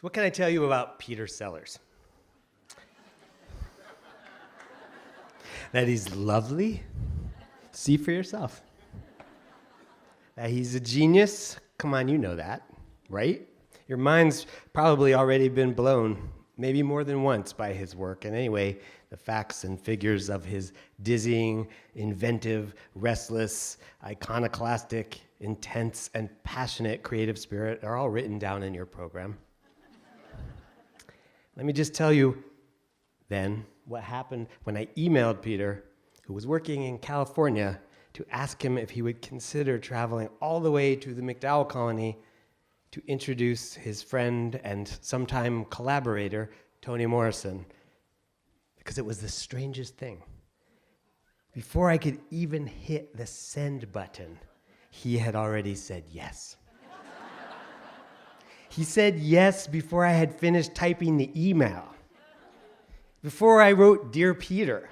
What can I tell you about Peter Sellars? That he's lovely? See for yourself. That he's a genius? Come on, you know that, right? Your mind's probably already been blown, maybe more than once, by his work. And anyway, the facts and figures of his dizzying, inventive, restless, iconoclastic, intense, and passionate creative spirit are all written down in your program. Let me just tell you, then, what happened when I emailed Peter, who was working in California, to ask him if he would consider traveling all the way to the MacDowell Colony to introduce his friend and sometime collaborator, Toni Morrison, because it was the strangest thing. Before I could even hit the send button, he had already said yes. He said yes before I had finished typing the email, before I wrote Dear Peter,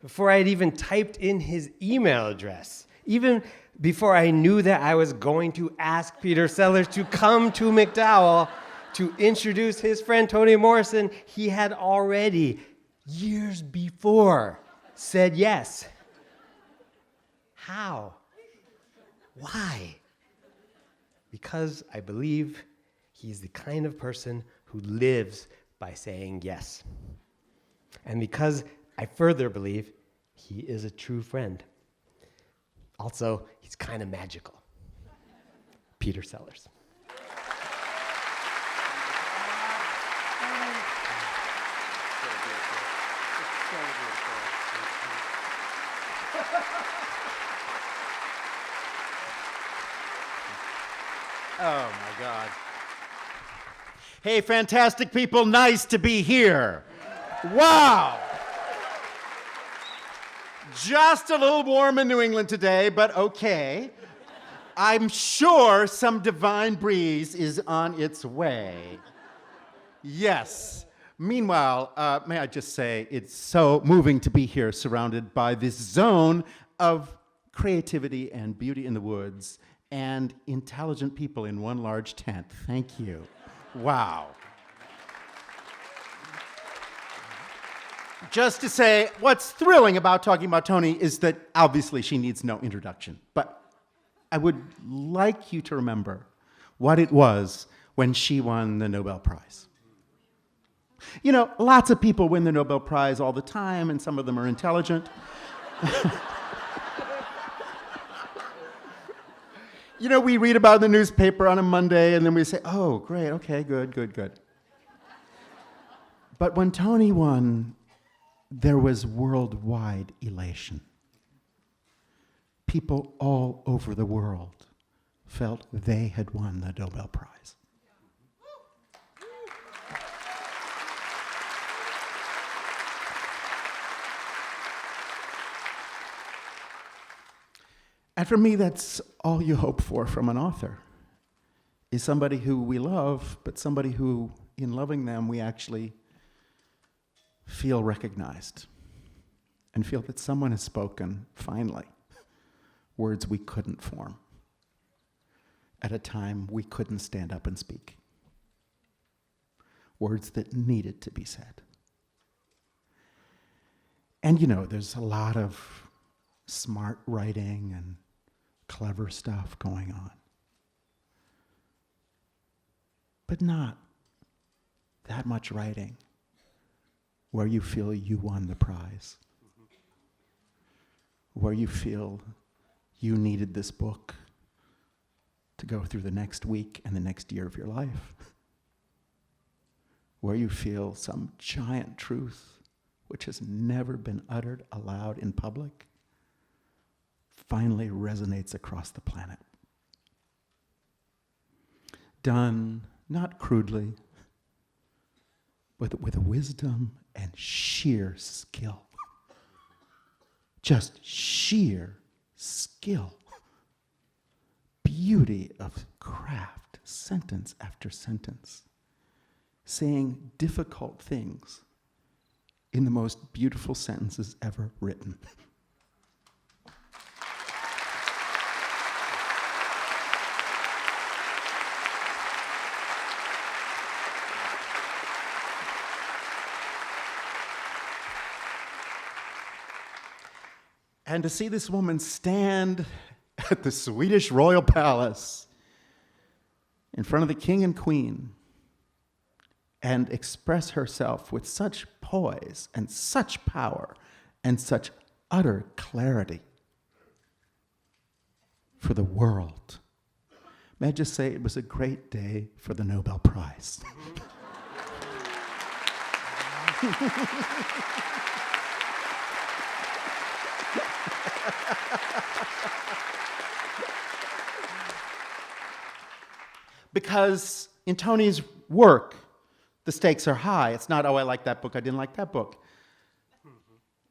before I had even typed in his email address, even before I knew that I was going to ask Peter Sellars to come to MacDowell to introduce his friend Toni Morrison, he had already, years before, said yes. How? Why? Because I believe he's the kind of person who lives by saying yes. And because I further believe he is a true friend. Also, he's kind of magical. Peter Sellars. Oh, my God. Hey, fantastic people, nice to be here. Wow. Just a little warm in New England today, but okay. I'm sure some divine breeze is on its way. Yes. Meanwhile, may I just say, it's so moving to be here surrounded by this zone of creativity and beauty in the woods and intelligent people in one large tent. Thank you. Wow. Just to say, what's thrilling about talking about Toni is that obviously she needs no introduction. But I would like you to remember what it was when she won the Nobel Prize. You know, lots of people win the Nobel Prize all the time, and some of them are intelligent. You know, we read about it in the newspaper on a Monday, and then we say, oh, great, okay, good. But when Toni won, there was worldwide elation. People all over the world felt they had won the Nobel Prize. And for me, that's all you hope for from an author, is somebody who we love, but somebody who, in loving them, we actually feel recognized and feel that someone has spoken, finally, words we couldn't form at a time we couldn't stand up and speak. Words that needed to be said. And you know, there's a lot of smart writing and clever stuff going on. But not that much writing where you feel you won the prize. Where you feel you needed this book to go through the next week and the next year of your life. Where you feel some giant truth which has never been uttered aloud in public finally resonates across the planet. Done, not crudely, but with wisdom and sheer skill. Just sheer skill. Beauty of craft, sentence after sentence. Saying difficult things in the most beautiful sentences ever written. And to see this woman stand at the Swedish royal palace in front of the king and queen and express herself with such poise and such power and such utter clarity for the world. May I just say it was a great day for the Nobel Prize. Because in Toni's work, the stakes are high. It's not, oh, I like that book, I didn't like that book.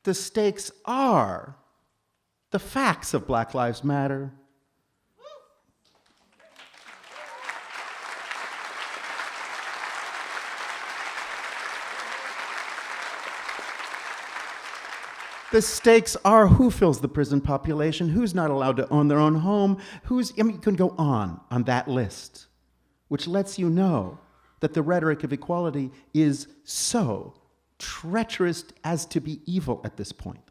The stakes are the facts of Black Lives Matter. The stakes are who fills the prison population, who's not allowed to own their own home, you can go on that list, which lets you know that the rhetoric of equality is so treacherous as to be evil at this point.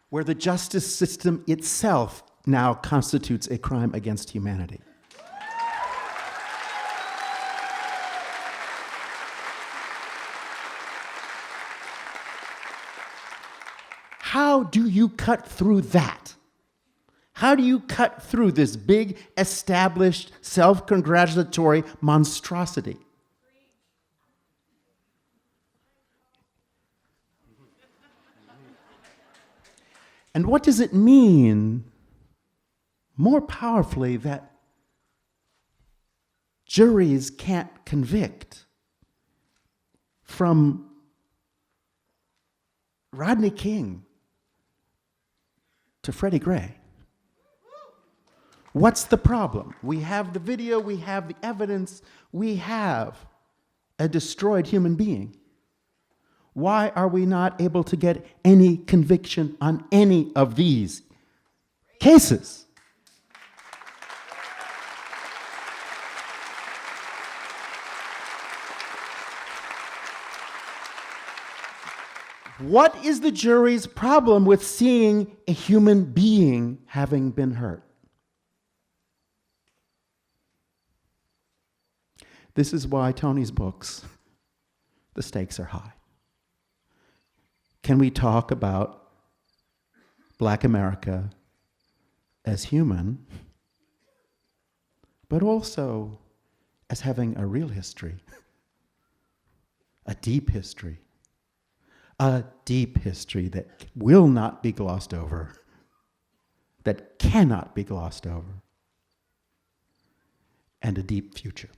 Where the justice system itself now constitutes a crime against humanity. How do you cut through that? How do you cut through this big, established, self-congratulatory monstrosity? And what does it mean, more powerfully, that juries can't convict from Rodney King to Freddie Gray? What's the problem? We have the video, we have the evidence, we have a destroyed human being. Why are we not able to get any conviction on any of these cases? What is the jury's problem with seeing a human being having been hurt? This is why Toni's books, the stakes are high. Can we talk about Black America as human, but also as having a real history, a deep history that will not be glossed over, that cannot be glossed over, and a deep future.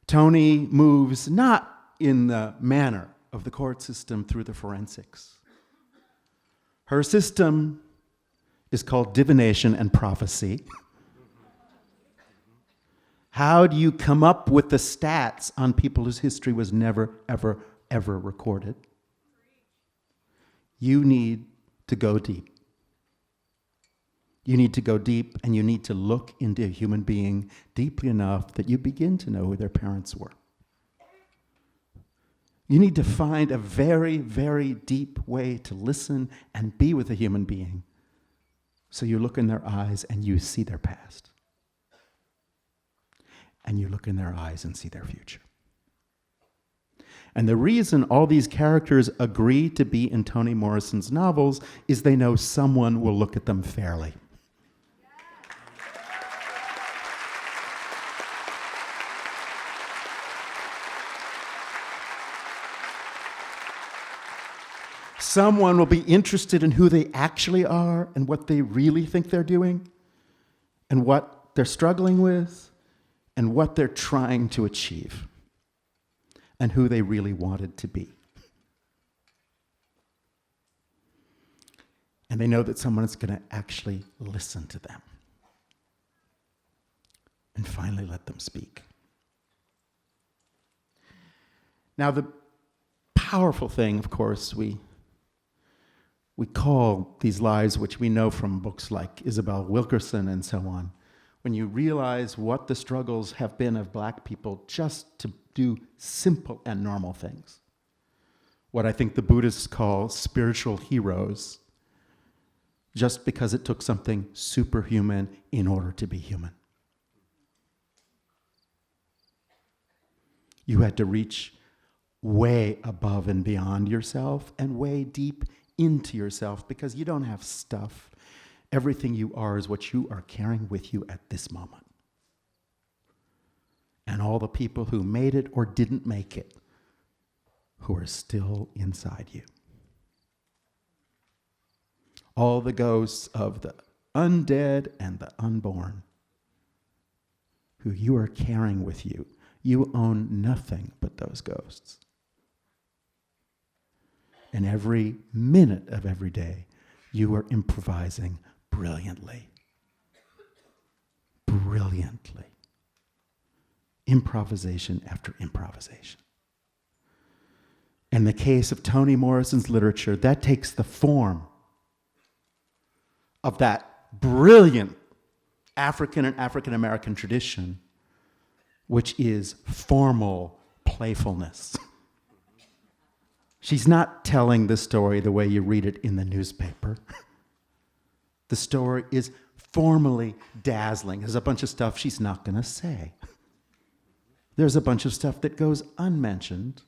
Toni moves not in the manner of the court system through the forensics. Her system is called divination and prophecy. How do you come up with the stats on people whose history was never, ever, ever recorded? You need to go deep. You need to go deep, and you need to look into a human being deeply enough that you begin to know who their parents were. You need to find a very, very deep way to listen and be with a human being, so you look in their eyes and you see their past. And you look in their eyes and see their future. And the reason all these characters agree to be in Toni Morrison's novels is they know someone will look at them fairly. Someone will be interested in who they actually are and what they really think they're doing and what they're struggling with and what they're trying to achieve and who they really wanted to be. And they know that someone is going to actually listen to them and finally let them speak. Now, the powerful thing, of course, we call these lives, which we know from books like Isabel Wilkerson and so on, when you realize what the struggles have been of black people just to do simple and normal things. What I think the Buddhists call spiritual heroes, just because it took something superhuman in order to be human. You had to reach way above and beyond yourself and way deep into yourself because you don't have stuff. Everything you are is what you are carrying with you at this moment. And all the people who made it or didn't make it, who are still inside you. All the ghosts of the undead and the unborn, who you are carrying with you. You own nothing but those ghosts. And every minute of every day, you are improvising brilliantly. Brilliantly. Improvisation after improvisation. In the case of Toni Morrison's literature, that takes the form of that brilliant African and African American tradition, which is formal playfulness. She's not telling the story the way you read it in the newspaper. The story is formally dazzling. There's a bunch of stuff she's not going to say. There's a bunch of stuff that goes unmentioned,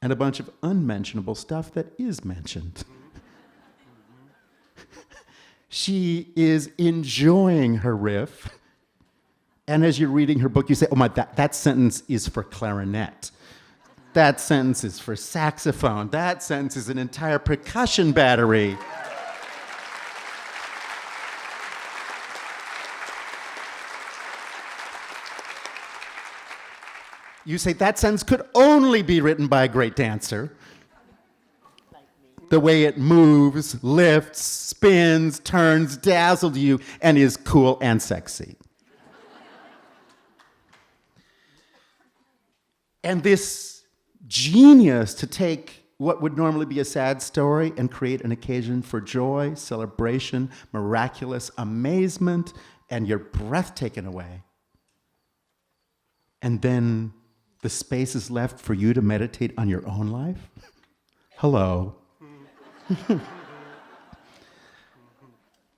and a bunch of unmentionable stuff that is mentioned. She is enjoying her riff. And as you're reading her book, you say, oh my, that sentence is for clarinet. That sentence is for saxophone. That sentence is an entire percussion battery. You say, that sentence could only be written by a great dancer. The way it moves, lifts, spins, turns, dazzles you, and is cool and sexy. And this genius to take what would normally be a sad story and create an occasion for joy, celebration, miraculous amazement, and your breath taken away. And then the space is left for you to meditate on your own life? Hello.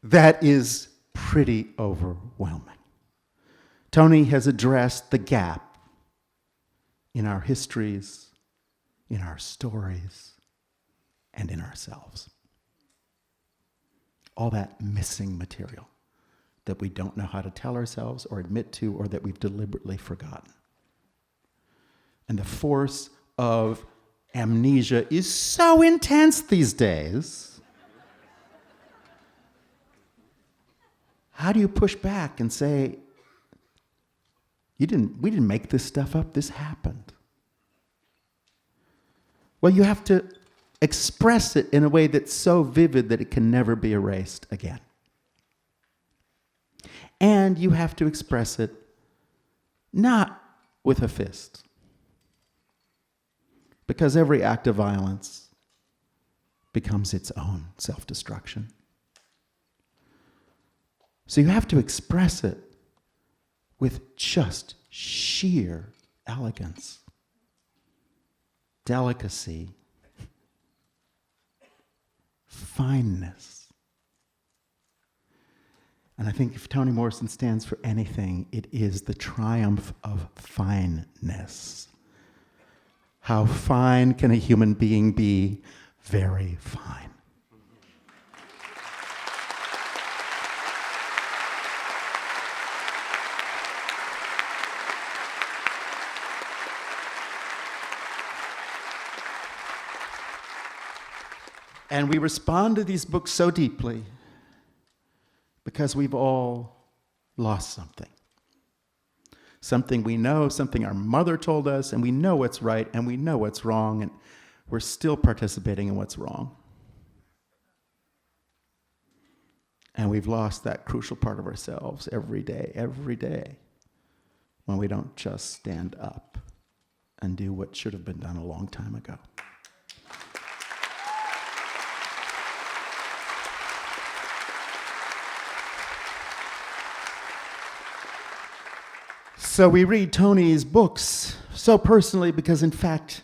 That is pretty overwhelming. Toni has addressed the gap in our histories, in our stories, and in ourselves. All that missing material that we don't know how to tell ourselves or admit to, or that we've deliberately forgotten. And the force of amnesia is so intense these days. How do you push back and say, we didn't make this stuff up, this happened? Well, you have to express it in a way that's so vivid that it can never be erased again. And you have to express it not with a fist. Because every act of violence becomes its own self-destruction. So you have to express it with just sheer elegance, delicacy, fineness. And I think if Toni Morrison stands for anything, it is the triumph of fineness. How fine can a human being be? Very fine. And we respond to these books so deeply because we've all lost something. Something we know, something our mother told us, and we know what's right and we know what's wrong, and we're still participating in what's wrong. And we've lost that crucial part of ourselves every day, when we don't just stand up and do what should have been done a long time ago. So we read Toni's books so personally because, in fact,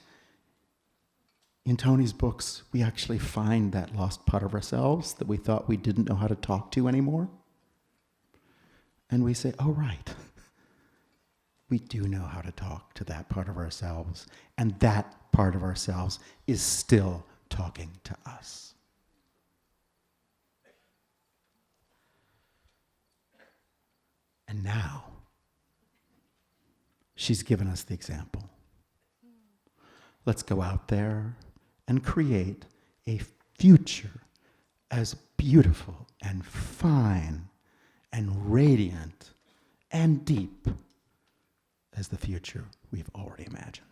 in Toni's books, we actually find that lost part of ourselves that we thought we didn't know how to talk to anymore. And we say, oh, right. We do know how to talk to that part of ourselves. And that part of ourselves is still talking to us. And now, she's given us the example. Let's go out there and create a future as beautiful and fine and radiant and deep as the future we've already imagined.